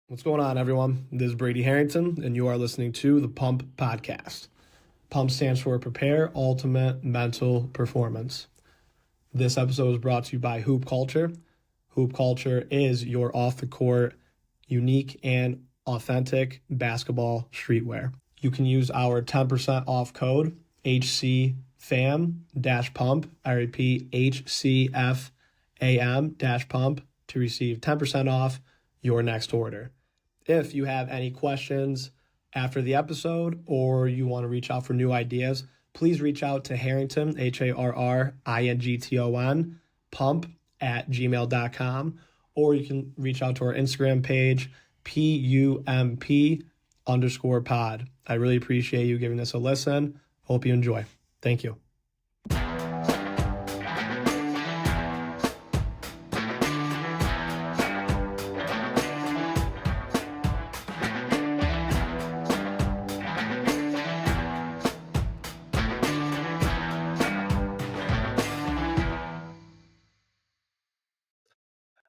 What's going on, everyone? This is Brady Harrington, and you are listening to the Pump Podcast. Pump stands for Prepare Ultimate Mental Performance. This episode is brought to you by Hoop Culture. Hoop Culture is your off-the-court, unique and authentic basketball streetwear. You can use our 10% off code, HCFAM-pump. I repeat, HCFAM-pump to receive 10% off your next order. If you have any questions after the episode or you want to reach out for new ideas, please reach out to Harrington, HARRINGTON, pump@gmail.com, or you can reach out to our Instagram page, PUMP_pod. I really appreciate you giving this a listen. Hope you enjoy. Thank you.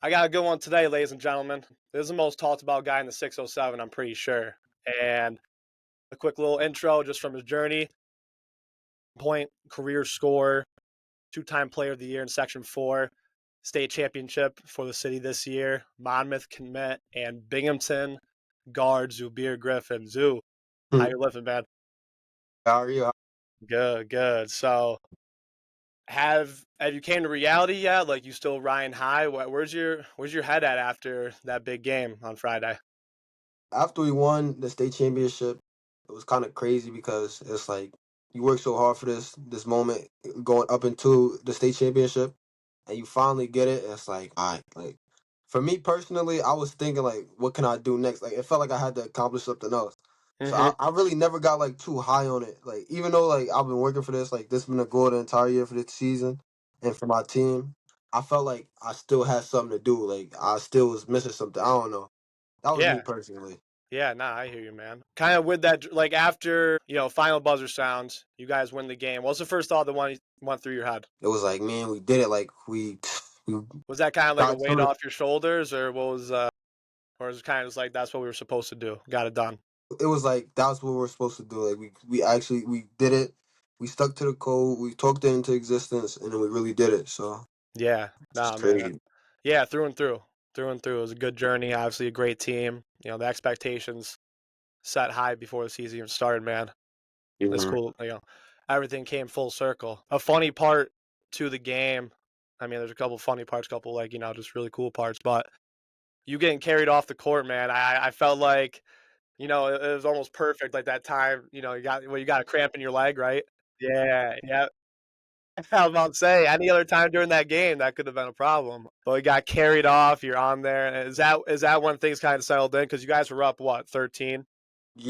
I got a good one today, ladies and gentlemen. This is the most talked about guy in the 607, I'm pretty sure. And a quick little intro just from his journey. Point, career score, two-time player of the year in Section 4, state championship for the city this year, Monmouth commit, and Binghamton guard Zubayr Griffin. Zoo, how you living, man? How are you? Good. So have you came to reality yet? Like, you still riding high? Where's your head at after that big game on Friday? After we won the state championship, it was kind of crazy because it's like you work so hard for this moment going up into the state championship, and you finally get it. And it's like, all right, like for me personally, I was thinking like, what can I do next? Like it felt like I had to accomplish something else. So I really never got like too high on it. Like even though like I've been working for this, like this has been a goal the entire year for this season and for my team, I felt like I still had something to do. Like I still was missing something. I don't know. That was me Yeah. personally. Yeah, nah, I hear you, man. Kind of with that, like after, final buzzer sounds, you guys win the game. What's the first thought that went through your head? It was like, man, we did it. Like we Was that kind of like a got weight through it. off your shoulders, or what was, or was it kind of just like that's what we were supposed to do, got it done? It was like that's what we're supposed to do. Like we actually we did it. We stuck to the code. We talked it into existence, and then we really did it. So Yeah, it's nah, just man. crazy. Yeah, through and through. Through and through. It was a good journey, obviously a great team. The expectations set high before the season even started, man. It's Mhm. cool, everything came full circle. A funny part to the game, I mean, there's a couple funny parts, couple just really cool parts, but you getting carried off the court, man. I felt like, it was almost perfect. Like that time, you got a cramp in your leg, right? Yeah. I was about to say, any other time during that game, that could have been a problem. But we got carried off. You're on there. Is that when things kind of settled in? Because you guys were up, what, 13 or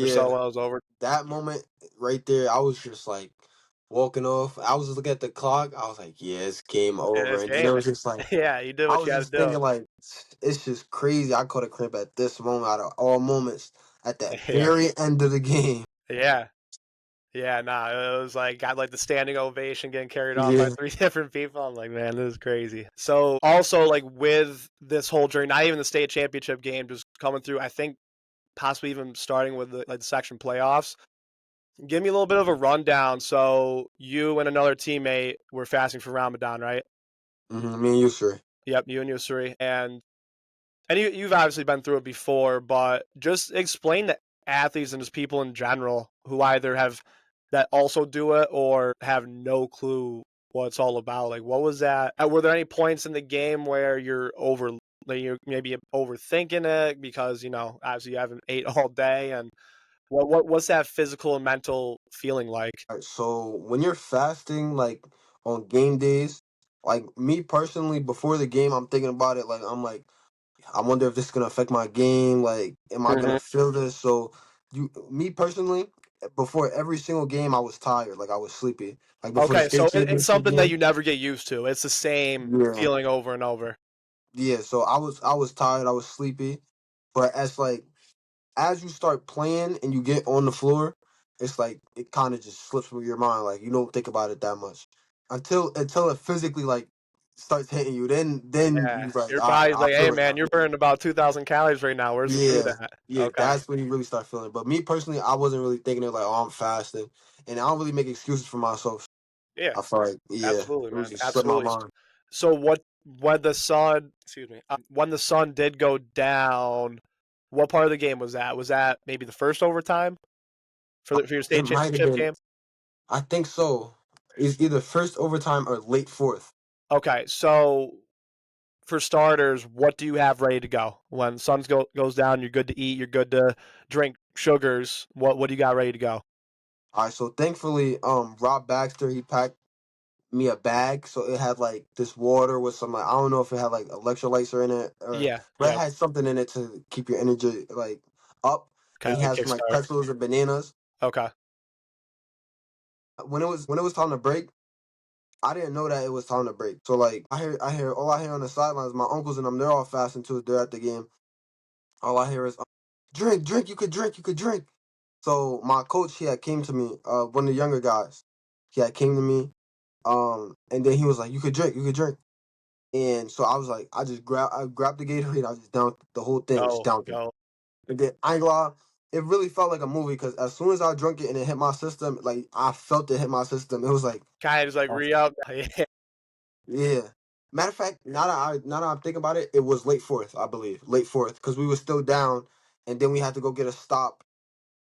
so Yeah, when it was over? that moment right there, I was just like walking off. I was just looking at the clock. I was like, yeah, it's game over. It's And then it game. was just like Yeah, you did I what you was had to just do. thinking like it's just crazy. I caught a cramp at this moment out of all moments at that Yeah. very end of the game. Yeah. Yeah, nah, it was like got like the standing ovation getting carried off by Yeah. three different people. I'm like, man, this is crazy. So also like with this whole journey, not even the state championship game, just coming through, I think possibly even starting with the section playoffs. Give me a little bit of a rundown. So you and another teammate were fasting for Ramadan, right? Me and you, sure. Yep, you and Yusuri. And you've obviously been through it before, but just explain to athletes and just people in general who either have that also do it or have no clue what it's all about. Like, what was that? Were there any points in the game where you're maybe overthinking it because obviously you haven't ate all day, and what's that physical and mental feeling like? Alright, so when you're fasting, like on game days, like me personally, before the game, I'm thinking about it. Like I'm like, I wonder if this is gonna affect my game. Like, am I Hmm. gonna feel this? So, me personally, before every single game, I was tired. Like I was sleepy. Like before the Okay, state so it's championship something that game. you never get used to. It's the same Yeah, feeling over and over. yeah. So I was tired. I was sleepy. But as you start playing and you get on the floor, it's like it kind of just slips from your mind. Like you don't think about it that much until it physically like starts hitting you, then Yeah, you're like, your all right, body's I like, "Hey, feel it man, now. you're burning about 2,000 calories right now. Where's the food Yeah, at?" yeah, Okay. that's when you really start feeling it. But me personally, I wasn't really thinking it like, oh, I'm fasting, and I don't really make excuses for myself. Yeah, I feel like, yeah, absolutely, it was man, just slipped my absolutely. mind. So what when the sun excuse me, when the sun did go down, what part of the game was that? Was that maybe the first overtime for your It state might have championship been, game? I think so. It's either first overtime or late fourth. Okay, so for starters, what do you have ready to go? When goes down, you're good to eat, you're good to drink sugars. What do you got ready to go? All right, so thankfully, Rob Baxter he packed me a bag, so it had like this water with some like I don't know if it had like electrolytes or in it, or Yeah, but it yeah. had something in it to keep your energy like up. And Kinda he like had some like kickstart. pretzels and bananas. Okay. When it was time to break, I didn't know that it was time to break. So like I hear all I hear on the sidelines, my uncles and them, they're all fasting too. They're at the game. All I hear is drink, drink, you could drink, you could drink. So my coach, he had came to me, one of the younger guys. He had came to me, and then he was like, you could drink, you could drink. And so I was like, I grabbed the Gatorade, I just downed the whole thing, just Go, downed it. go. And then I ain't gonna lie, it really felt like a movie because as soon as I drank it and it hit my system, like I felt it hit my system. It was like, Kinda just like oh, re-up. Yeah. yeah. Matter of fact, now that I'm thinking about it, it was late fourth, I believe, late fourth, because we were still down, and then we had to go get a stop,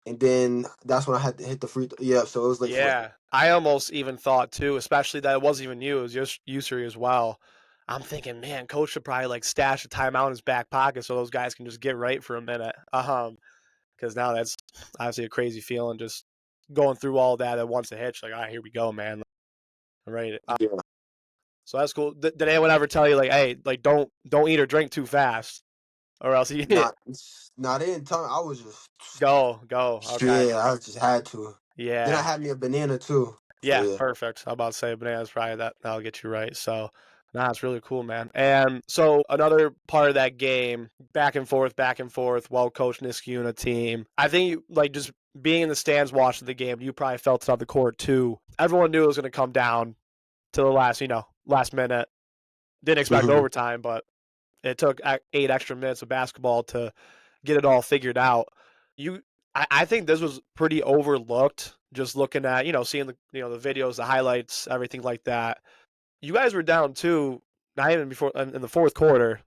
and then that's when I had to hit the yeah. So it was late fourth. Yeah. I almost even thought too, especially that it wasn't even you, it was just Usuri as well. I'm thinking, man, coach should probably like stash a timeout in his back pocket so those guys can just get right for a minute. Because now that's obviously a crazy feeling just going through all that at once a hitch. Like, all right, here we go, man. I'm ready. Yeah, So that's cool. Did anyone ever tell you like, hey, like don't eat or drink too fast, or else you not, not in time. I was just, go. Okay. yeah, I just had to. Then I Yeah. had me a banana too. So Yeah, yeah. perfect. I'm about to say bananas probably that'll get you right. So nah, it's really cool, man. And so another part of that game, back and forth, well coached Niskuna team. I think like just being in the stands watching the game, you probably felt it on the court too. Everyone knew it was gonna come down to the last minute. Didn't expect Hmm. overtime, but it took 8 extra minutes of basketball to get it all figured out. You, I think this was pretty overlooked. Just looking at seeing the videos, the highlights, everything like that. You guys were down two, not even before in the fourth quarter,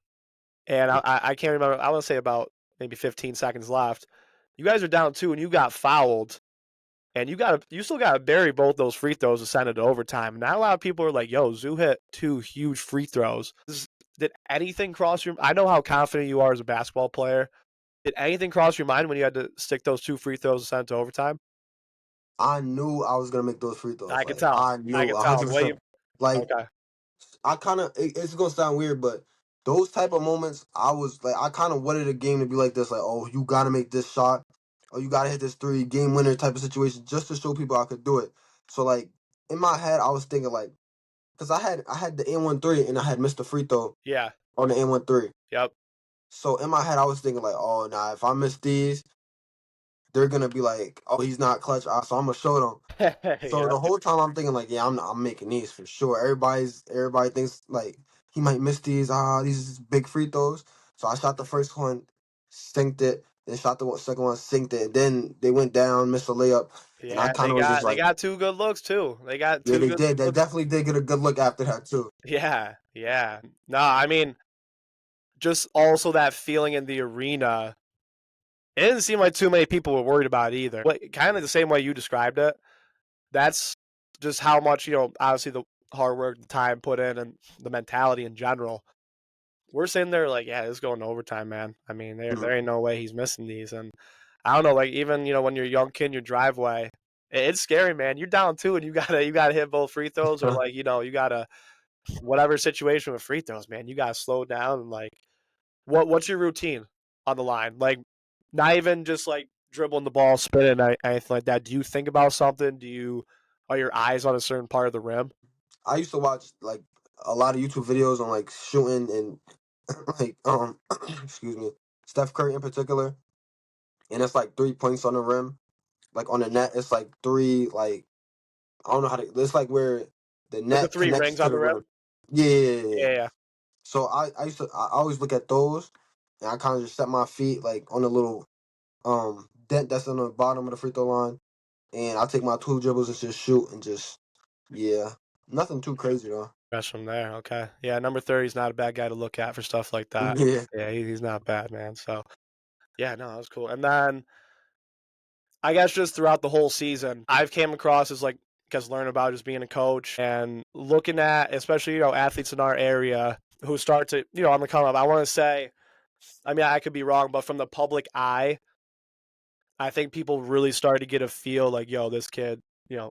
and I can't remember. I want to say about maybe 15 seconds left. You guys are down two, and you got fouled, and you still got to bury both those free throws to send it to overtime. Not a lot of people are like, "Yo, Zoo hit two huge free throws." Did anything cross your? I know how confident you are as a basketball player. Did anything cross your mind when you had to stick those two free throws and send it to overtime? I knew I was gonna make those free throws. I could Like tell. I I knew could a tell hundred the way you. percent. Like Okay. I kind of it's gonna sound weird, but those type of moments, I was like, I kind of wanted a game to be like this, like, oh, you gotta make this shot, or you gotta hit this three, game winner type of situation, just to show people I could do it. So like in my head, I was thinking like, cause I had the N13 and I had missed the free throw Yeah. on the N13. Yep. So in my head, I was thinking like, oh, nah, if I miss these, they're gonna be like, oh, he's not clutch, so I'm gonna show them. So Yep. the whole time I'm thinking like, yeah, I'm making these for sure. Everybody thinks like he might miss these. These big free throws. So I shot the first one, synced it, then shot the second one, synced it. And then they went down, missed a layup, and I Yeah. kind of was just They like, got two good looks too. They got yeah, two they good did. They looks. definitely did get a good look after that too. Yeah. Yeah. No, I mean, just also that feeling in the arena. It didn't seem like too many people were worried about it either. Like, kind of the same way you described it. That's just how much obviously the hard work, the time put in, and the mentality in general. We're sitting there like, yeah, this is going to overtime, man. I mean, Mhm. there ain't no way he's missing these. And I don't know, like even when you're a young kid in your driveway, it's scary, man. You're down two, and you gotta hit both free throws, or like you gotta whatever situation with free throws, man. You gotta slow down and like what's your routine on the line? Like not even just like dribbling the ball, spinning, anything like that. Do you think about something? Are your eyes on a certain part of the rim? I used to watch like a lot of YouTube videos on like shooting and like excuse me, Steph Curry in particular, and it's like 3 points on the rim, like on the net. It's like three like I don't know how to. It's like where the Like the net three connects rings to on the the rim? rim. Yeah, yeah, yeah, yeah. Yeah. So I always look at those, and I kind of just set my feet like on a little dent that's on the bottom of the free throw line, and I take my two dribbles and just shoot and just yeah, nothing too crazy though. Rest from there. Okay. Yeah, number 30 is not a bad guy to look at for stuff like that. Yeah, Yeah, he's not bad, man. So yeah, no, that was cool. And then I guess just throughout the whole season, I've came across as like because learn about just being a coach and looking at especially athletes in our area who start to on the come up. I want to say, I mean, I could be wrong, but from the public eye, I think people really started to get a feel like, yo, this kid, you know,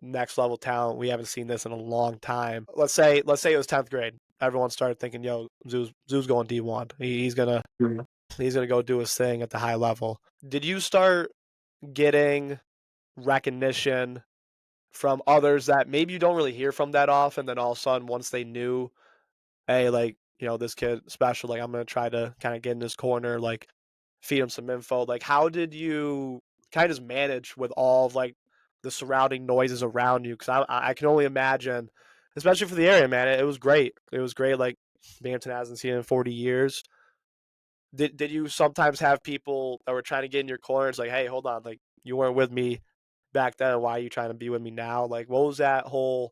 next level talent. We haven't seen this in a long time. Let's say it was 10th grade. Everyone started thinking, yo, Zoo's going D1. He's gonna go do his thing at the high level. Did you start getting recognition from others that maybe you don't really hear from that often? Then all of a sudden, once they knew, hey, like this kid special, like I'm gonna try to kind of get in his corner, like feed him some info. Like, how did you kind of just manage with all of like the surrounding noises around you? Because I can only imagine, especially for the area, man. It was great. It was great. Like Binghamton hasn't seen it in 40 years. Did you sometimes have people that were trying to get in your corner? It's like, hey, hold on, like you weren't with me back then. Why are you trying to be with me now? Like, what was that whole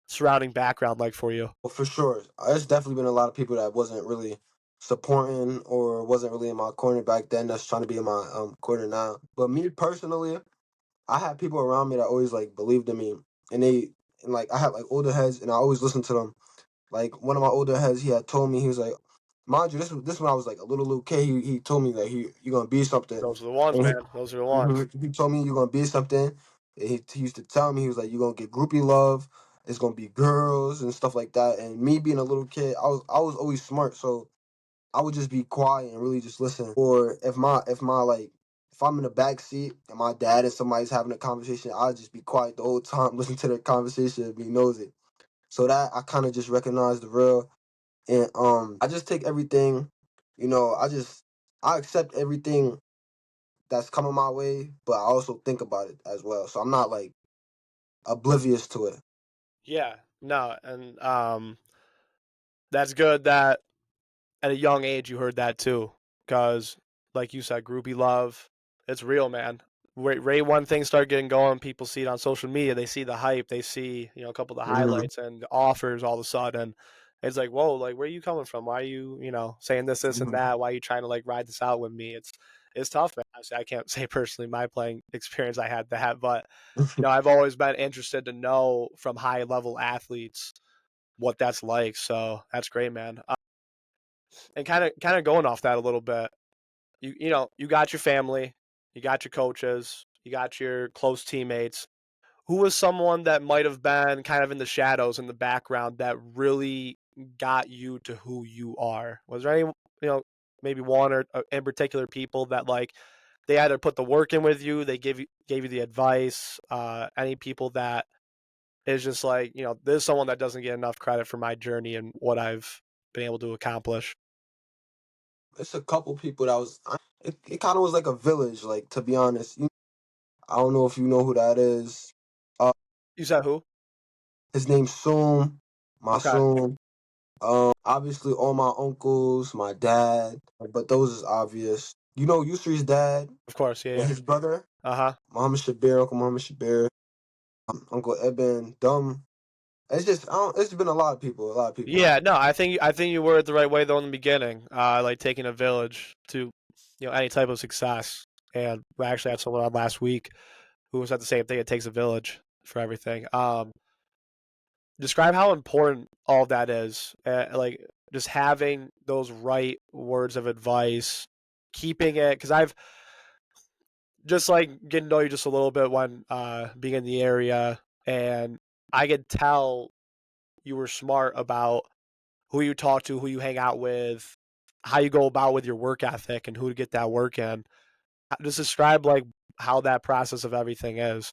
surrounding background like for you? well, for sure. There's definitely been a lot of people that wasn't really supporting or wasn't really in my corner back then. That's trying to be in my corner now. But me personally, I had people around me that always like believed in me, and like I had like older heads, and I always listened to them. Like one of my older heads, he had told me he was like, mind you, this when I was like a little kid. He told me that you're gonna be something, Those are the ones, and man. Those are the ones. he told me you're gonna be something. And he used to tell me he was like you're gonna get groupie love. It's gonna be girls and stuff like that. And me being a little kid, I was always smart, so I would just be quiet and really just listen. Or if my like if I'm in the back seat and my dad and somebody's having a conversation, I'll just be quiet the whole time, listen to their conversation and be nosy. So that I kind of just recognize the real, and I just take everything, I accept everything that's coming my way, but I also think about it as well. So I'm not like oblivious to it. Yeah, no, and that's good that at a young age you heard that too, because like you said, groupie love, it's real, man. Ray one thing start getting going, people see it on social media, they see the hype, they see a couple of the Hmm. highlights and the offers all of a sudden. It's like, whoa, like where are you coming from? Why are you, saying this and Hmm. that? Why are you trying to like ride this out with me? It's tough, man. Obviously, I can't say personally my playing experience I had that, but I've always been interested to know from high level athletes what that's like. So that's great, man. And kind of going off that a little bit, you got your family, you got your coaches, you got your close teammates. Who was someone that might have been kind of in the shadows in the background that really got you to who you are? Was there any, maybe one or in particular people that like they either put the work in with you, they gave you the advice, any people that is just like, there's someone that doesn't get enough credit for my journey and what I've been able to accomplish. It's a couple people that was. It kind of was like a village. Like to be honest, I don't know if you know who that is. Uh, You said who? his name's Soom, my Okay. Soom. Obviously all my uncles, my dad, but those is obvious. You know Yusri's dad Of course, yeah, and yeah. his brother, Uh-huh. Muhammad Shabir, Uncle Muhammad Shabir, Uncle Eben, Dum. It's just it's been a lot of people, a lot of people. Yeah, no, I think you were it the right way though in the beginning. Like taking a village to, any type of success. And we actually had someone on last week who said the same thing. It takes a village for everything. Describe how important all of that is. Like just having those right words of advice, keeping it because I've just like getting to know you just a little bit when being in the area, and I could tell you were smart about who you talk to, who you hang out with, how you go about with your work ethic, and who to get that work in. Just describe like how that process of everything is.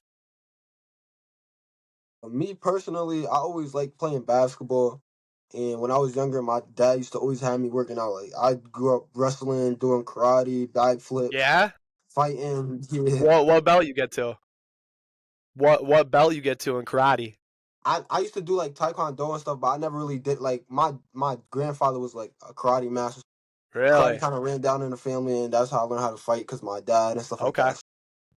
Me personally, I always liked playing basketball. And when I was younger, my dad used to always have me working out. Like I grew up wrestling, doing karate, backflips, Yeah. fighting. Yeah, What belt you get to? What belt you get to in karate? I used to do like taekwondo and stuff, but I never really did like my grandfather was like a karate master. Karate Really? kind of ran down in the family, and that's how I learned how to fight because my dad and stuff like Okay. that.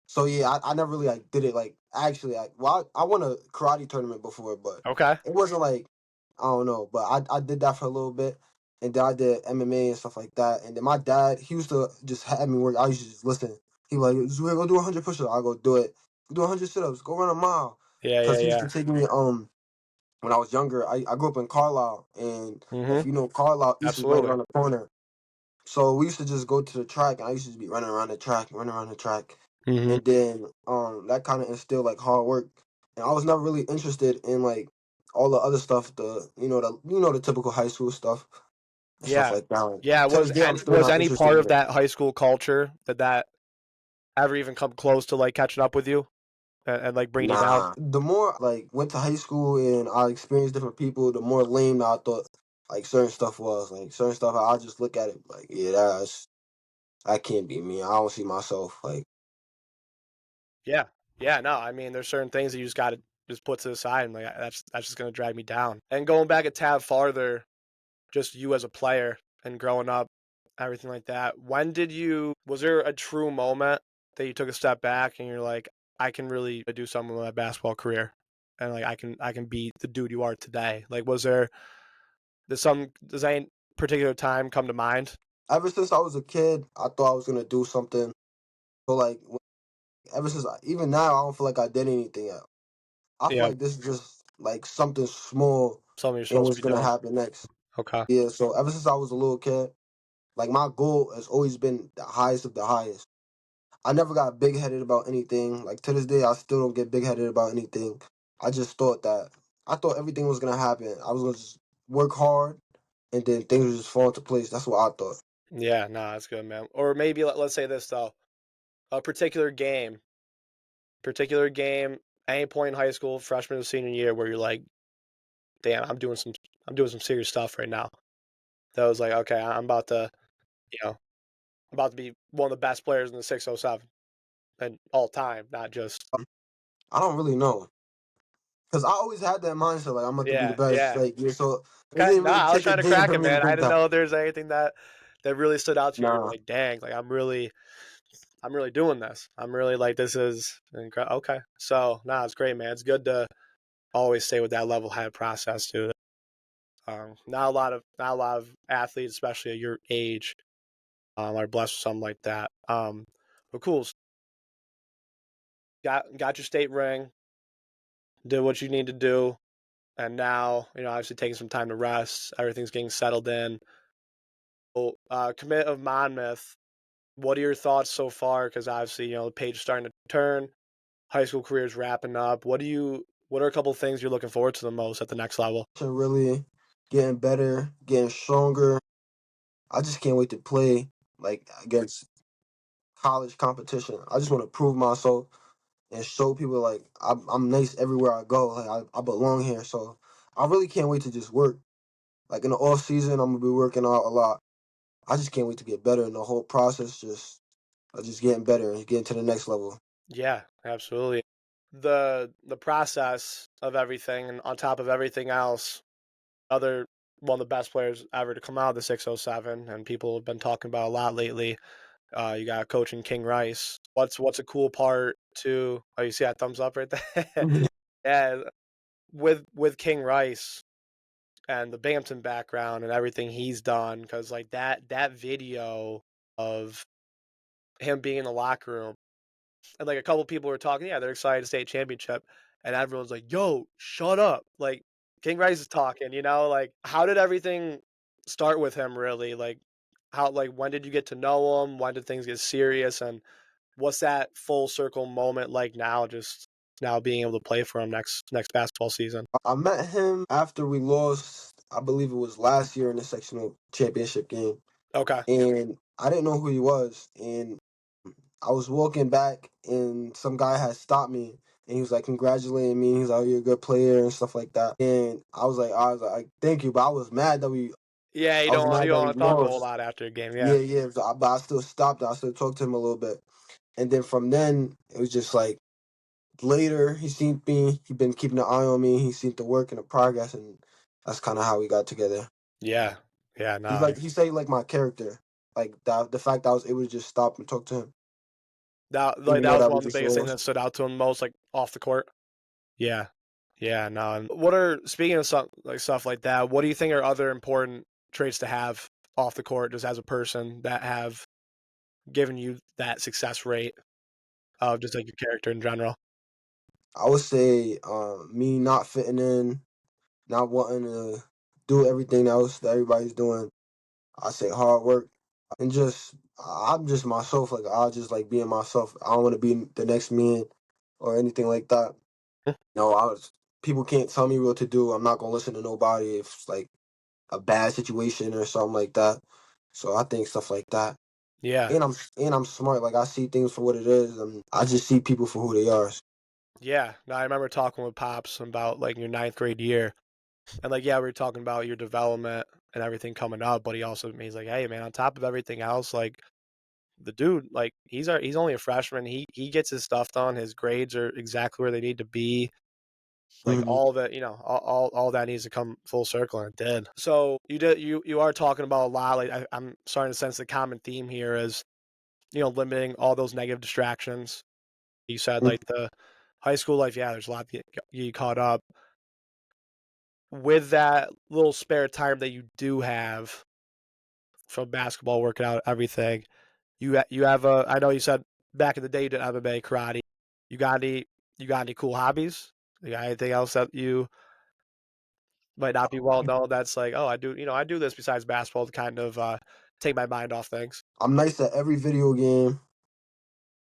So yeah, I never really like did it like actually. I won a karate tournament before, but Okay. it wasn't like I don't know. But I did that for a little bit, and then I did MMA and stuff like that. And then my dad, he used to just have me work. I used to just listen. He was like, "Zubayr, go do 100 push-ups." I go do it. Do 100 sit-ups. Go run a mile. Yeah, yeah, Cause he used to yeah. take me when I was younger. I grew up in Carlisle, and if Mhm. you know Carlisle, East is right Absolutely. around the corner. So we used to just go to the track, and I used to just be running around the track, running around the track, Mhm. and then that kind of instilled like hard work. And I was never really interested in like all the other stuff, the typical high school stuff and stuff Yeah. like that. Yeah, To this day, I'm still was not any interested part in of it. that high school culture that ever even come close to, like, catching up with you and, like, bringing you down? Nah, the more like went to high school and I experienced different people, the more lame I thought like certain stuff was. Like certain stuff, I just look at it like, yeah, that can't be me. I don't see myself like. Yeah. Yeah, no, I mean, there's certain things that you just gotta just put to the side and, like, that's just gonna drag me down. And going back a tab farther, just you as a player and growing up, everything like that, was there a true moment that you took a step back and you're like, "I can really do something with my basketball career, and, like, I can be the dude you are today." Like, does any particular time come to mind? Ever since I was a kid, I thought I was gonna do something. But like ever since even now, I don't feel like I did anything yet. I feel Yeah, like this is just like something small something you're and supposed to what's be gonna doing. happen next. Okay. Yeah, so ever since I was a little kid, like my goal has always been the highest of the highest. I never got big headed about anything. Like to this day, I still don't get big headed about anything. I thought everything was gonna happen. I was gonna just work hard, and then things would just fall into place. That's what I thought. Yeah, no, that's good, man. Or maybe let's say this though, a particular game, any point in high school, freshman or senior year, where you're like, "Damn, I'm doing some serious stuff right now." That was like, "Okay, you know, I'm about to be one of the best players in the 607 and all time, not just." I don't really know. Cause I always had that mindset, like I'm about to be the Yeah, best. yeah. Like yeah, so it Okay, didn't nah, really I was take a trying to day crack for it, me to man. I think didn't that. know if there's anything that really stood out to you. You're Nah, like, "Dang, like I'm really doing this. I'm really like this is okay." So, nah, it's great, man. It's good to always stay with that level head process too. Not a lot of athletes, especially at your age, are blessed with something like that. But cool. Got your state ring, did what you need to do, and now obviously taking some time to rest. Everything's getting settled in. Well, commit of Monmouth. What are your thoughts so far? Because obviously the page is starting to turn. High school career is wrapping up. What are a couple things you're looking forward to the most at the next level? really getting better, getting stronger. I just can't wait to play like against college competition. I just want to prove myself and show people like I'm nice everywhere I go. Like I belong here. So I really can't wait to just work. Like in the off season, I'm gonna be working out a lot. I just can't wait to get better in the whole process. Just getting better and getting to the next level. Yeah, absolutely. The process of everything, and on top of everything else, other one of the best players ever to come out of the 607, and people have been talking about a lot lately. You got coaching King Rice. What's a cool part too? Oh, you see that thumbs up right there? Yeah, with King Rice and the Binghamton background and everything he's done, because like that video of him being in the locker room and like a couple people were talking, yeah, they're excited to state championship, and everyone's like, "Yo, shut up!" Like King Rice is talking, like how did everything start with him really? Like when did you get to know him? When did things get serious? And what's that full circle moment like now? Just now being able to play for him next basketball season. I met him after we lost. I believe it was last year in the sectional championship game, Okay. and I didn't know who he was. And I was walking back, and some guy had stopped me, and he was like congratulating me. He's like, "Oh, you're a good player" and stuff like that. And I was like, "Thank you," but Yeah, I was you mad that don't we want to talk a whole lost. lot after a game. Yeah. Yeah, yeah. But I still stopped. I still talked to him a little bit, and then from then it was just like later he seen me. He been keeping an eye on me. He seen the work and the progress, and that's kind of how we got together. Yeah. Yeah, He no. like he say like my character, like that the fact that I was able to just stop and talk to him, even That though was that one we of the just biggest things lost. that stood out to him most, like, off the court? Yeah. Yeah, no, and what are speaking of stuff like that, what do you think are other important traits to have off the court just as a person that have given you that success rate of just, like, your character in general? I would say me not fitting in, not wanting to do everything else that everybody's doing. I say hard work and just I'm just myself. Like I just like being myself. I don't want to be the next man or anything like that. No, people can't tell me what to do. I'm not gonna listen to nobody if it's like a bad situation or something like that. So I think stuff like that. Yeah. And I'm smart. Like I see things for what it is, and I just see people for who they are. Yeah. No, I remember talking with Pops about, like, your ninth grade year, and, like, yeah, we were talking about your development and everything coming up, but he's like, "Hey, man, on top of everything else, like, the dude, like, he's only a freshman. He gets his stuff done. His grades are exactly where they need to be. Like Hmm. all of it, all that needs to come full circle, and it did. So you are talking about a lot. Like I'm starting to sense the common theme here is limiting all those negative distractions. You said like the high school life, yeah, there's a lot to get caught up with that little spare time that you do have from basketball, working out, everything. You have a. I know you said back in the day you did MMA, karate. You got any you got any cool hobbies? You got anything else that you might not be well known that's like, oh, I do this besides basketball to kind of take my mind off things. I'm nice at every video game.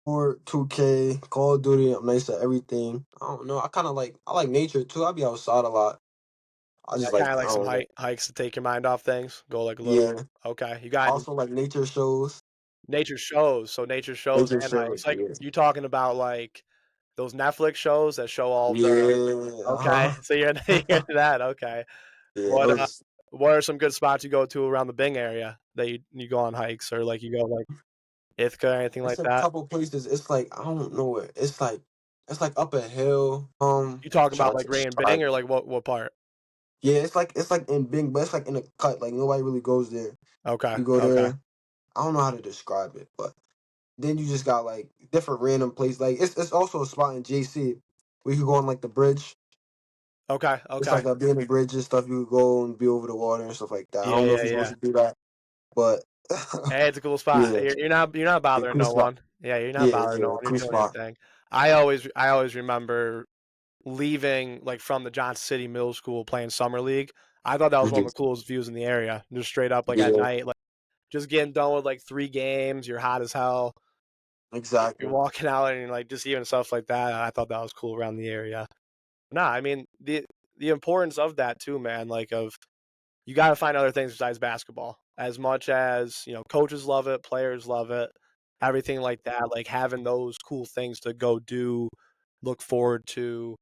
Or 2K, Call of Duty. I'm nice at everything. I don't know. I like nature too. I be outside a lot. I Yeah, just kind like of I like some don't know. hikes to take your mind off things. Go like a little. Yeah. Okay, you got any Also like nature shows. nature shows. So nature shows Nature and hikes. shows. Like Yeah. you talking about like those Netflix shows that show all the. Yeah. Okay, so you're you're into that. Okay, Yeah. what Those. what are some good spots you go to around the Bing area that you go on hikes or like you go like Ithaca or anything It's like a that? couple places. It's like I don't know where. It's like up a hill. You talking about Trying like to Ray and describe Bing or it. like what part? Yeah. It's like in Bing, but it's like in a cut. Like nobody really goes there. Okay, You go okay, there. I don't know how to describe it, but then you just got like different random places. Like it's also a spot in JC where you could go on like the bridge. okay, It's okay. like a being a bridge and stuff. You could go and be over the water and stuff like that. I Yeah, don't know if yeah, you're supposed yeah. to do that, but Hey, it's a cool spot. yeah, You're not yeah, bothering cool no spot. one. Yeah, you're not Yeah, bothering no yeah, one. You're cool doing your spot. thing. I always remember leaving like from the Johnson City Middle School playing summer league. I thought that was one of Mhm. the coolest views in the area. Just straight up like at Yeah, night, like just getting done with like 3 games. You're hot as hell. You're exactly. walking out and like just even stuff like that. I thought that was cool around the area. Nah, I mean the importance of that too, man. Like of you got to find other things besides basketball. As much as, coaches love it, players love it, everything like that, like having those cool things to go do, look forward to,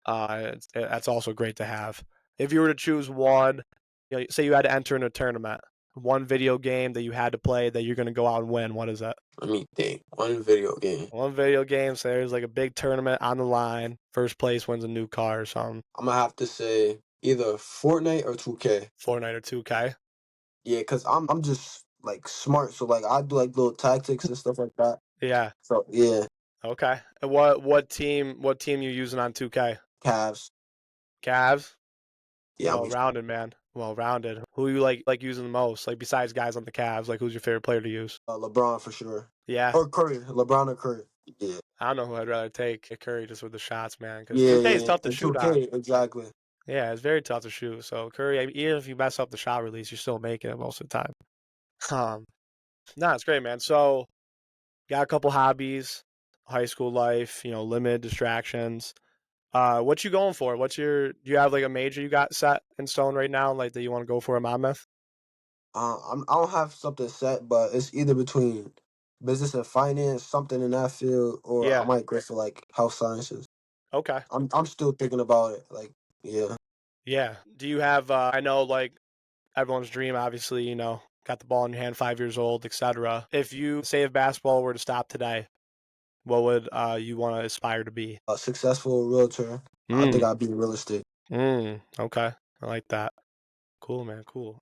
that's also great to have. If you were to choose one, say you had to enter in a tournament, one video game that you had to play that you're going to go out and win, what is that? Let me think. One video game. One video game, so there's like a big tournament on the line, first place wins a new car or something, I'm gonna have to say either Fortnite or 2K. Fortnite or 2K. Yeah, cause I'm just like smart, so like I do like little tactics and stuff like that. Yeah. So yeah, Okay. And what team you using on 2K? Cavs. Cavs? Yeah, I'm Well rounded, man. Well rounded. Who you like using the most? Like besides guys on the Cavs, like who's your favorite player to use? LeBron for sure. Yeah. Or Curry. LeBron or Curry. Yeah. I don't know who I'd rather take. Curry just with the shots, man. Because Yeah, 2K is yeah. tough to And shoot on. 2K, exactly. Yeah, it's very tough to shoot. So Curry, even if you mess up the shot release, you're still making it most of the time. Um, nah, it's great, man. So got a couple hobbies, high school life, limited distractions. What you going for? Do you have like a major you got set in stone right now, like that you want to go for at Monmouth? I don't have something set, but it's either between business and finance, something in that field, or I Yeah. might go for like health sciences. Okay. I'm still thinking about it. Like, yeah. Yeah. Do you have I know like everyone's dream obviously, got the ball in your hand 5 years old, etc. If basketball were to stop today, What would you want to aspire to be? A successful realtor. I think Mm, I'd be in real estate. okay. I like that. Cool, man. Cool.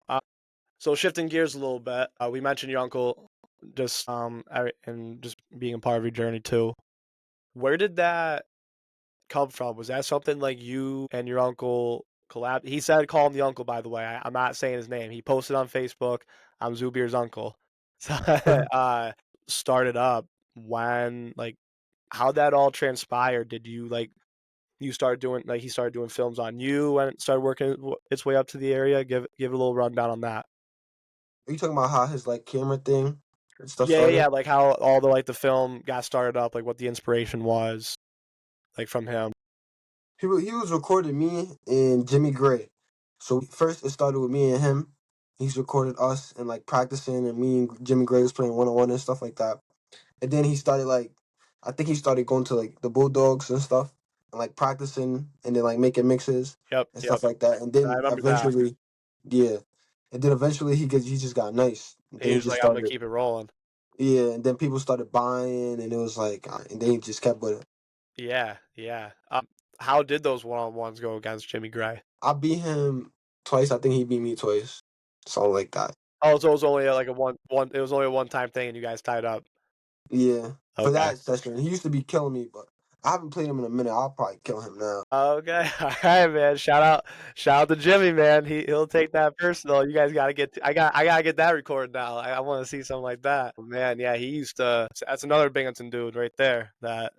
So shifting gears a little bit, we mentioned your uncle just and just being a part of your journey too. Where did that come from? Was that something like you and your uncle collab? He said call him the uncle, by the way. I'm not saying his name. He posted on Facebook, I'm Zubir's uncle. So started up when like how that all transpired. Did you like you started doing like he started doing films on you and it started working its way up to the area? Give a little rundown on that. Are you talking about how his like camera thing and stuff Yeah, yeah, started? yeah. Like how all the like the film got started up, like what the inspiration was, like from him. He was recording me and Jimmy Gray. So first it started with me and him. He's recorded us and like practicing, and me and Jimmy Gray was playing 1-on-1 and stuff like that. And then he started like, I think he started going to like the Bulldogs and stuff, and like practicing, and then like making mixes Yep, and yep. stuff like that. And I then remember that. eventually, yeah, and then eventually he just got nice. And then He he was just like, I'm gonna started, keep it rolling. yeah. And then people started buying, and it was like, and then he just kept with it. Yeah, yeah. How did those one-on-ones go against Jimmy Gray? I beat him twice. I think he beat me twice, something like that. Oh, so it was only like a one. It was only a one-time thing, and you guys tied up. Yeah, for Okay. that session, he used to be killing me, but I haven't played him in a minute. I'll probably kill him now. Okay. All right, man. Shout out to Jimmy, man. He'll take that personal. You guys gotta get. I gotta get that recorded now. I want to see something like that. Man, yeah, he used to. That's another Binghamton dude right there. That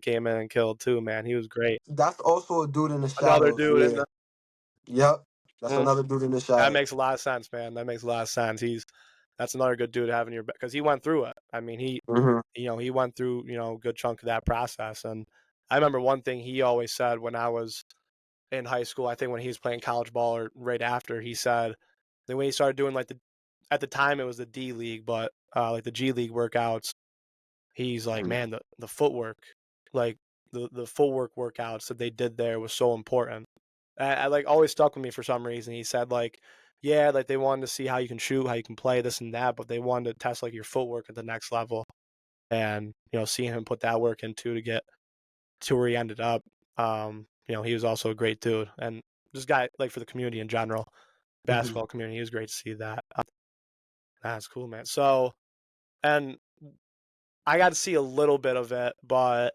came in and killed too, man. He was great. That's also a dude in the Another shadows. dude in Yeah. the. Yep. That's Mm, another dude in the that shadows. makes a lot of sense, man. That makes a lot of sense. That's another good dude to have in your because he went through it. I mean, Hmm. he went through a good chunk of that process. And I remember one thing he always said when I was in high school. I think when he was playing college ball or right after, he said that when he started doing like the at the time it was the D League, but like the G League workouts, he's like, Hmm. man, the footwork, like the footwork workouts that they did there was so important. I like always stuck with me for some reason. He said like, yeah, like they wanted to see how you can shoot, how you can play this and that, but they wanted to test like your footwork at the next level. And seeing him put that work into to get to where he ended up, he was also a great dude and just guy like for the community in general, Hmm. basketball community. It was great to see that. That's cool, man. So, and I got to see a little bit of it, but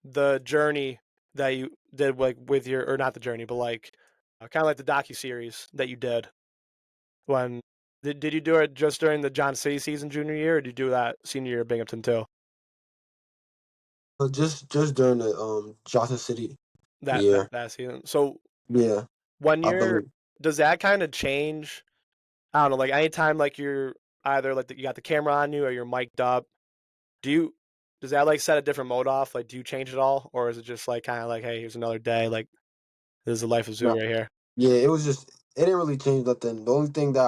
the journey that you did like with your or not the journey, but like kind of like the docu series that you did when did you do it just during the John City season junior year, or did you do that senior year at Binghamton too? But just during the Johnson City year, That season. So yeah, when I you're believe. does that kind of change? I don't know, like anytime like you're either like you got the camera on you or you're mic'd up, do you does that like set a different mode off? Like do you change it all? Or is it just like kind of like, hey, here's another day, like this is the life of Zoo Nah, right here. yeah, it was just it didn't really change nothing. The only thing that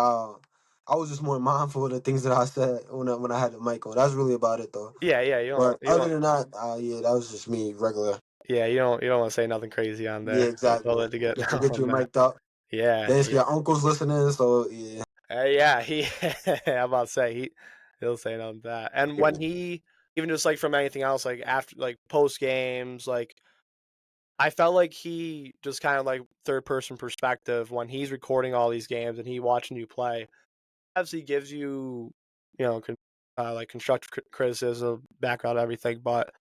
I was just more mindful of the things that I said when I had the mic on. That's really about it though. Yeah, But other than that, yeah, that was just me regular. you don't want to say nothing crazy on Yeah, there. Don't exactly. let it get Just to no get you man. mic'd up. Yeah, Then it's yeah. your uncle's listening, so yeah. Yeah, he I'm about to say he'll say nothing to that. And when he even just like from anything else, like after like post games, like I felt like he just kind of like third person perspective when he's recording all these games and he watching you play. Obviously, gives you like constructive criticism, background, everything. But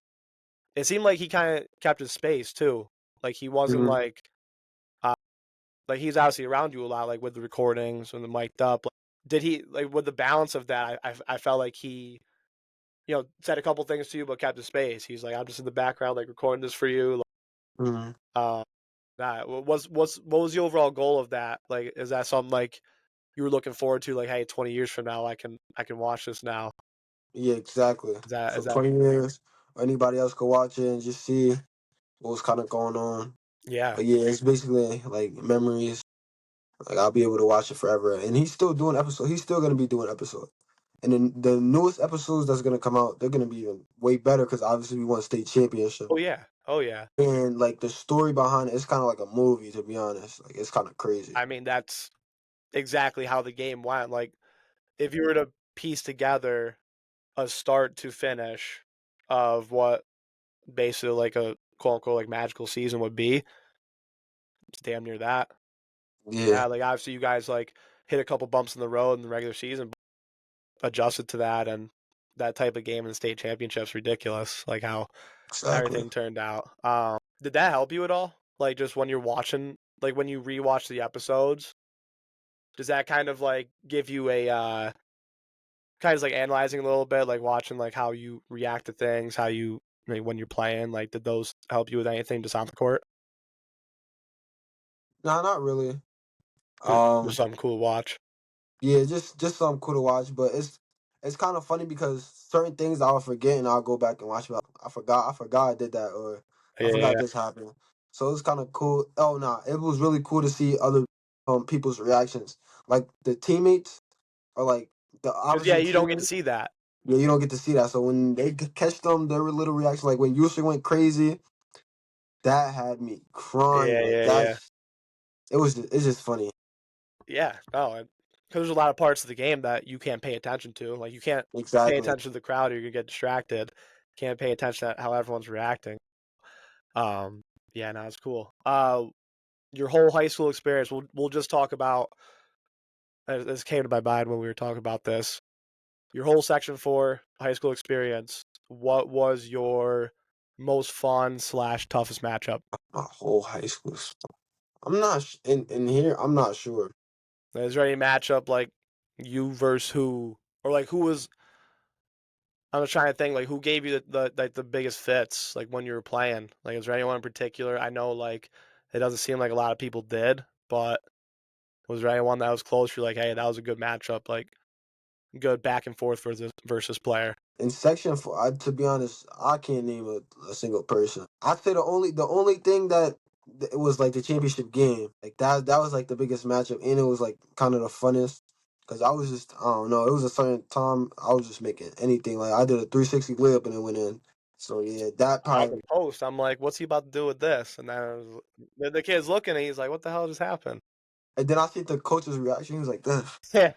it seemed like he kind of kept his space too. Like he wasn't Hmm. uh, like he's obviously around you a lot, like with the recordings and the mic'd up. Like, did he like with the balance of that? I felt like he said a couple things to you, but kept his space. He's like, I'm just in the background, like recording this for you. Hmm. Uh, that what was the overall goal of that? Like, is that something like you were looking forward to? Like, hey, 20 years from now, I can watch this now. Yeah, exactly. Is So that 20 years, or anybody else could watch it and just see what was kind of going on. yeah? But yeah, it's basically like memories. Like I'll be able to watch it forever. And he's still doing episodes. He's still gonna be doing episodes. And then the newest episodes that's gonna come out, they're gonna be even way better because obviously we won state championship. Oh yeah, oh yeah. And like the story behind it, it's kind of like a movie to be honest. Like it's kind of crazy. I mean, that's exactly how the game went. Like, if you were to piece together a start to finish, of what basically like a quote unquote like magical season would be. It's damn near that. Yeah, Yeah, like obviously you guys like hit a couple bumps in the road in the regular season, but adjusted to that, and that type of game in the state championship's ridiculous. Like how exactly. everything turned out. Did that help you at all? Like just when you're watching, like when you rewatch the episodes, does that kind of like give you a kind of like analyzing a little bit, like watching like how you react to things, how you like, when you're playing, like did those help you with anything just on the court? Nah, not really. Just Um, something cool to watch. yeah, just something cool to watch, but it's kind of funny because certain things I'll forget and I'll go back and watch. But I forgot I did that, or I Yeah, forgot yeah. this happened. So it's kind of cool. Oh nah, it was really cool to see other people's reactions, like the teammates or like the Because yeah, opposite you don't get to team. see that. Yeah, you don't get to see that. So when they catch them, their little reaction, like when Yusuf went crazy, that had me crying. Yeah, Like yeah, yeah. it's just funny. Yeah, no, because there's a lot of parts of the game that you can't pay attention to. Like you can't pay Exactly. attention to the crowd, or you're gonna get distracted. Can't pay attention to how everyone's reacting. Um, yeah, no, it's cool. Your whole high school experience. We'll just talk about. This came to my mind when we were talking about this. Your whole Section 4 high school experience. What was your most fun slash toughest matchup? My whole high school. I'm not in here. I'm not sure. Is there any matchup like you versus who, or like who was? I'm just trying to think like who gave you the biggest fits like when you were playing. Like, is there anyone in particular? I know like it doesn't seem like a lot of people did, but was there anyone that was close? You're like, hey, that was a good matchup, like good back and forth versus player. In Section 4, to be honest, I can't name a single person. I'd say the only thing that it was like the championship game, like that was like the biggest matchup, and it was like kind of the funnest. Cause I was just, I don't know, it was a certain time I was just making anything. Like I did a 360 layup and it went in. So yeah, that On the probably. post, I'm like, what's he about to do with this? And then the kid's looking, and he's like, what the hell just happened? And then I see the coach's reaction. He was like, "Ugh," Yeah,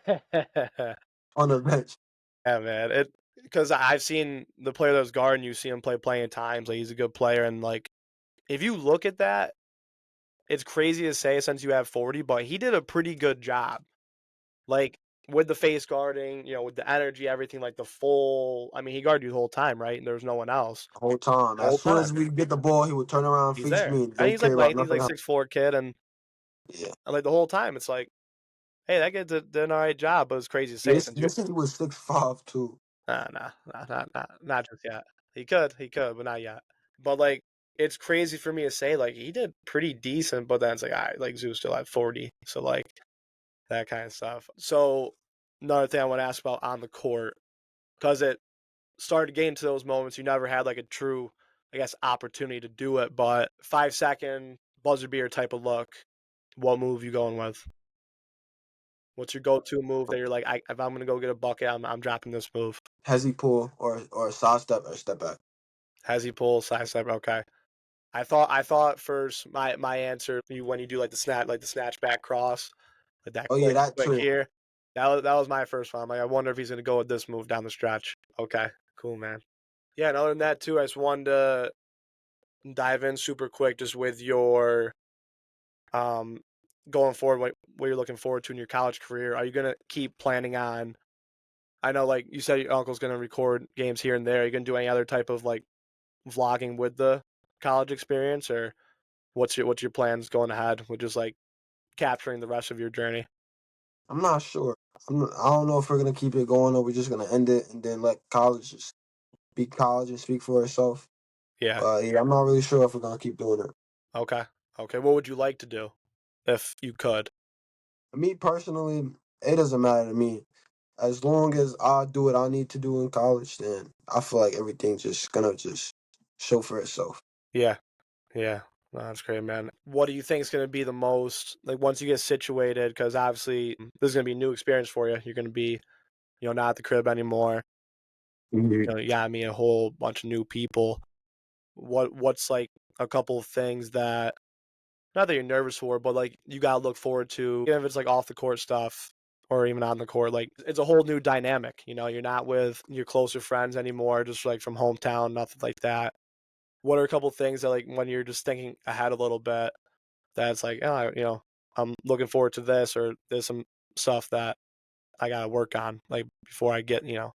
on the bench. man. It because I've seen the player that was guarding you, see him play plenty of times. Like he's a good player, and like if you look at that, it's crazy to say since you have 40, but he did a pretty good job. Like with the face guarding, with the energy, everything, like the full. I mean, he guarded you the whole time, right? And there was no one else The whole time. the As whole soon as time. we get the ball, he would turn around, He's face there, me, and and don't he's like care about lengthy. He's nothing like else. 6'4" kid, and Yeah. like the whole time, it's like, hey, that kid did an all right job. But it's crazy to say Yes, since you. this he was 6'5" too. Nah, not just yet. He could, but not yet. But like, it's crazy for me to say like he did pretty decent, but then it's like, all right, like Zeus still at 40, so like that kind of stuff. So another thing I want to ask about on the court, because it started getting to those moments you never had like a true, I guess, opportunity to do it, but 5 second buzzer beater type of look. What move you going with? What's your go-to move that you're like, if I'm gonna go get a bucket, I'm dropping this move. Hezzy pull or side step or step back. Has he pull side step? Okay. I thought first my answer when you do like the snatch back cross, like that Oh yeah, that quick too. here. That was my first one. I'm like, I wonder if he's gonna go with this move down the stretch. Okay, cool, man. Yeah, and other than that too, I just wanted to dive in super quick just with your um going forward, what you're looking forward to in your college career. Are you gonna keep planning on? I know, like you said, your uncle's gonna record games here and there. Are you gonna do any other type of like vlogging with the college experience, or what's your plans going ahead with just like capturing the rest of your journey? I'm not sure. I don't know if we're gonna keep it going or we're just gonna end it and then let college just be college and speak for itself. Yeah. But yeah, I'm not really sure if we're gonna keep doing it. Okay. Okay. What would you like to do if you could? Me personally, it doesn't matter to me. As long as I do what I need to do in college, then I feel like everything's just gonna just show for itself. Yeah. Yeah. No, that's great, man. What do you think is going to be the most like once you get situated? Because obviously this is going to be a new experience for you. You're going to be, not at the crib anymore. Mhm. You got me a whole bunch of new people. What's like a couple of things that not that you're nervous for, but like you got to look forward to, even if it's like off the court stuff. or even on the court. Like it's a whole new dynamic. You know, you're not with your closer friends anymore, just like from hometown, nothing like that. What are a couple things that like when you're just thinking ahead a little bit that's like, oh, you know, I'm looking forward to this or there's some stuff that I gotta work on like before I get, you know,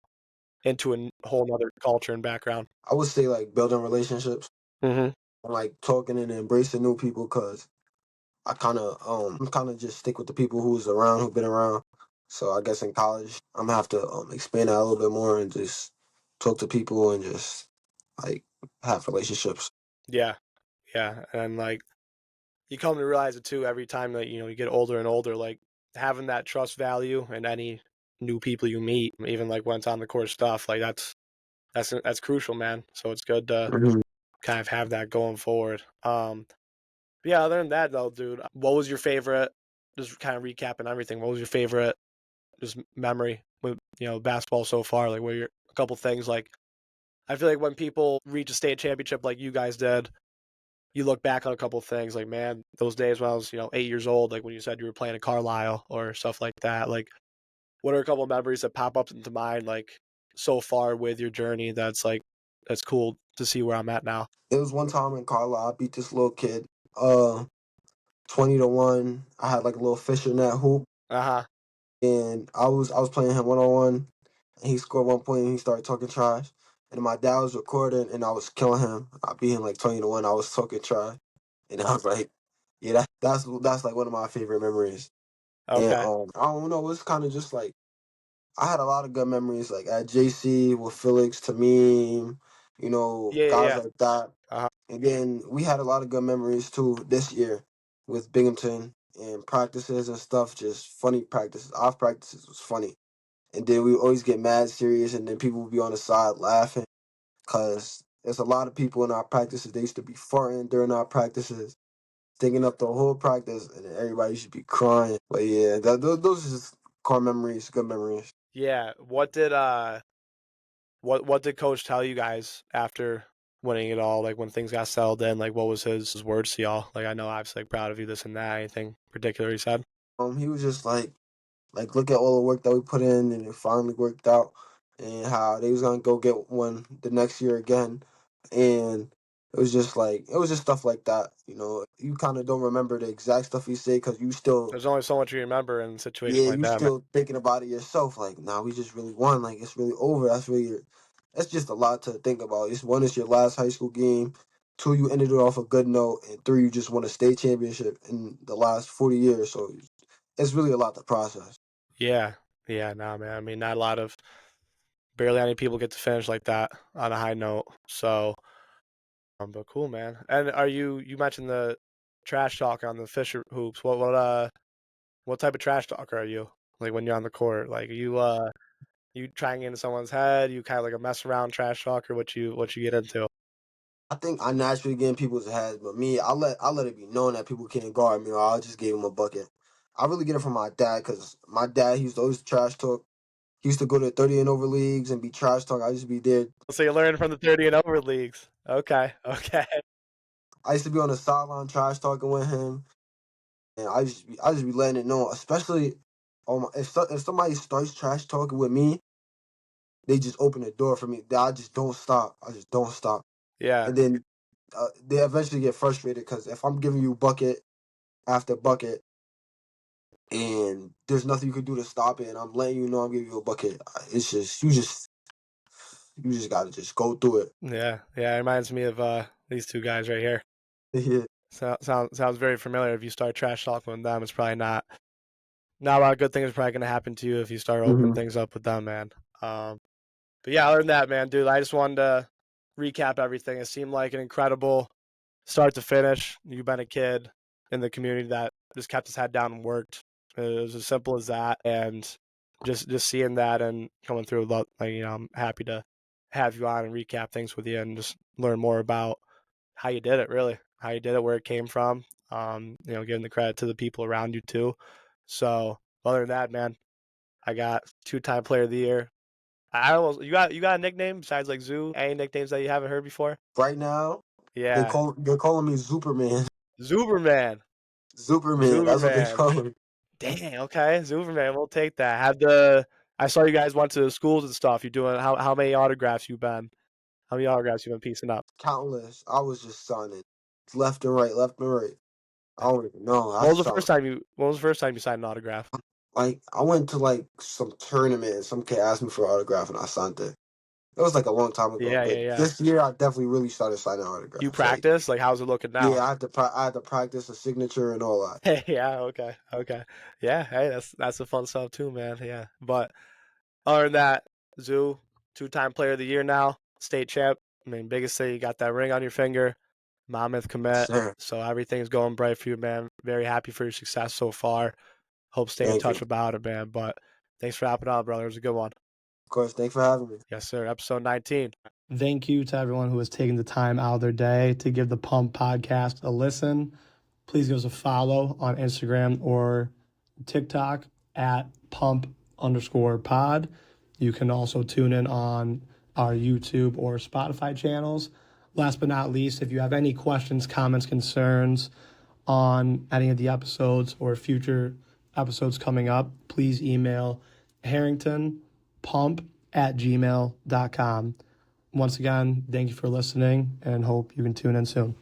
into a whole nother culture and background. I would say like building relationships Hmm. and like talking and embracing new people because I'm kind of just stick with the people who's around who've been around. So I guess in college I'm gonna have to expand that a little bit more and just talk to people and just like have relationships. Yeah, yeah, and like you come to realize it too every time that you know you get older and older. Like having that trust value and any new people you meet, even like when it's on the course stuff, like that's crucial, man. So it's good to Mhm. kind of have that going forward. But yeah, other than that though, dude, what was your favorite? Just kind of recapping everything. What was your favorite just memory with you know basketball so far? Like, what are your a couple things like? I feel like when people reach a state championship like you guys did, you look back on a couple things like, man, those days when I was, you know, 8 years old, like when you said you were playing at Carlisle or stuff like that. Like, what are a couple of memories that pop up into mind, like so far with your journey? That's cool to see where I'm at now. It was one time in Carlisle, I beat this little kid, uh, 20-1. I had like a little fishernet hoop, Uh huh. and I was playing him 1-on-1. And he scored 1 point, and he started talking trash. And my dad was recording, and I was killing him. I beat him like 20-1. I was talking trash, and I was like, yeah, that's like one of my favorite memories. And Okay. I don't know, it's kind of just like I had a lot of good memories, like at JC with Felix, Tamim, Yeah. Yeah. guys Yeah. like that. Uh-huh. And then we had a lot of good memories too this year with Binghamton and practices and stuff, just funny practices. Off practices was funny. And then we always get mad serious, and then people would be on the side laughing because there's a lot of people in our practices. They used to be farting during our practices, taking up the whole practice, and then everybody should be crying. But yeah, those are just core memories, good memories. Yeah. What did coach tell you guys after winning it all? Like when things got settled in, like what was his words to y'all? Like I know obviously like proud of you, this and that. Anything particular he said? He was just like look at all the work that we put in, and it finally worked out, and how they was gonna go get one the next year again, and it was just stuff like that. You kind of don't remember the exact stuff he said because you still, There's only so much you remember in a situation yeah, like you that, man. still thinking about it yourself. Like, nah, we just really won. Like, it's really over. That's just a lot to think about. It's one, it's your last high school game. Two, you ended it off a good note, and three, you just won a state championship in the last 40 years. So it's really a lot to process. Yeah. Yeah, nah, man. I mean, not a lot of barely any people get to finish like that on a high note. So, but cool, man. And you mentioned the trash talk on the Fisher hoops. What type of trash talker are you? Like when you're on the court, like you trying into someone's head, you kind of like a mess around trash talker, what you get into? I think I naturally get in people's heads, but me, I let it be known that people can't guard me, or I'll just give them a bucket. I really get it from my dad because my dad, he used to always trash talk. He used to go to 30 and over leagues and be trash talk. I used to be there. So you learn from the 30 and over leagues. Okay, okay. I used to be on the sideline trash talking with him, and I just be letting it know. Especially, if somebody starts trash talking with me, they just open the door for me. I just don't stop. I just don't stop, Yeah, and then they eventually get frustrated because if I'm giving you bucket after bucket, and there's nothing you can do to stop it, and I'm letting you know I'm giving you a bucket. It's just you just gotta just go through it. yeah, yeah. It reminds me of these two guys right here. Yeah. Sounds very familiar. If you start trash talking with them, it's probably not a lot of good things are probably gonna happen to you if you start opening Hmm. things up with them, man. But yeah, other than that, man, dude, I just wanted to recap everything. It seemed like an incredible start to finish. You've been a kid in the community that just kept his head down and worked. It was as simple as that, and just seeing that and coming through, like I'm happy to have you on and recap things with you and just learn more about how you did it, really, how you did it, where it came from. Giving the credit to the people around you too. So other than that, man, I got two-time player of the year. I almost you got a nickname besides like Zoo? Any nicknames that you haven't heard before? Right now, Yeah, they're calling me Superman. Zuberman. Superman. That's what they Zuberman. call me. Dang, okay, Zuberman, we'll take that. I saw you guys went to schools and stuff. You doing how many autographs you been? How many autographs you been piecing up? Countless. I was just signing left and right, left and right. I don't even know. I saw When was the first time you signed an autograph? like I went to like some tournament and some kid asked me for an autograph and I signed it. It was like a long time ago, Yeah, yeah, but yeah. this year I definitely really started signing You autographs. Like, practice? Like, how's it looking yeah, now? I had to practice a signature and all that. Yeah, okay, okay. Yeah, hey, that's the fun stuff too, man. Yeah. But other than that, Zoo, two-time player of the year now, state champ. I mean, biggest thing, you got that ring on your finger, Monmouth Yes, commit. sir. So everything's going bright for you, man. Very happy for your success so far. Hope stay in Thank you. touch about it, man. But thanks for hopping on, brother. It was a good one. Of course, thanks for having me. Yes, sir. Episode 19. Thank you to everyone who has taken the time out of their day to give the Pump podcast a listen. Please give us a follow on Instagram or TikTok at pump_pod. You can also tune in on our YouTube or Spotify channels. Last but not least, if you have any questions, comments, concerns on any of the episodes or future episodes coming up, please email harringtonpump@gmail.com. Once again, thank you for listening and hope you can tune in soon.